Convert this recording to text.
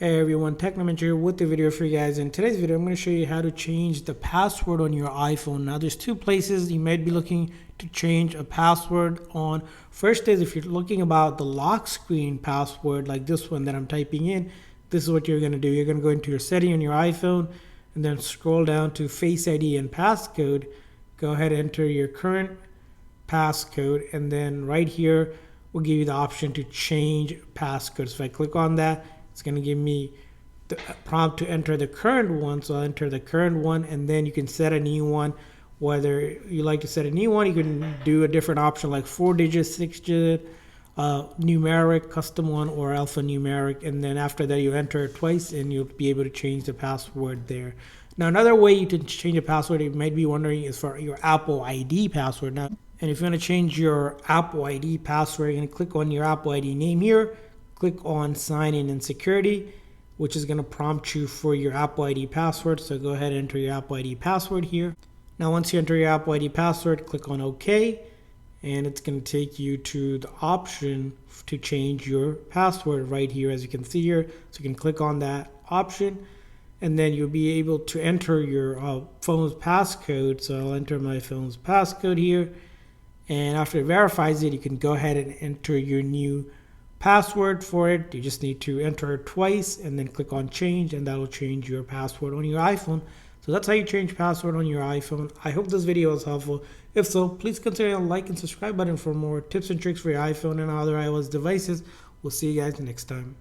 Hey everyone, Technomentary here with the video for you guys. In today's video, I'm going to show you how to change the password on your iPhone. Now, there's two places you might be looking to change a password on. First is if you're looking about the lock screen password, like this one that I'm typing in, this is what you're going to do. You're going to go into your setting on your iPhone and then scroll down to Face ID and passcode. Go ahead and enter your current passcode, and then right here will give you the option to change passcode. So if I click on that, it's going to give me the prompt to enter the current one. So I'll enter the current one, and then you can set a new one. Whether you like to set a new one, you can do a different option like 4-digit, 6-digit, numeric, custom one, or alphanumeric. And then after that, you enter it twice, and you'll be able to change the password there. Now, another way you can change a password, you might be wondering, is for your Apple ID password. Now, and if you want to change your Apple ID password, you're going to click on your Apple ID name here. Click on sign in and security, which is going to prompt you for your Apple ID password. So go ahead and enter your Apple ID password here. Now, once you enter your Apple ID password, click on OK, and it's going to take you to the option to change your password right here, as you can see here. So you can click on that option, and then you'll be able to enter your phone's passcode. So I'll enter my phone's passcode here, and after it verifies it, you can go ahead and enter your new password for it. You just need to enter it twice and then click on change, and that'll change your password on your iPhone. So that's how you change password on your iPhone. I hope this video was helpful. If so, please consider the like and subscribe button for more tips and tricks for your iPhone and other iOS devices. We'll see you guys next time.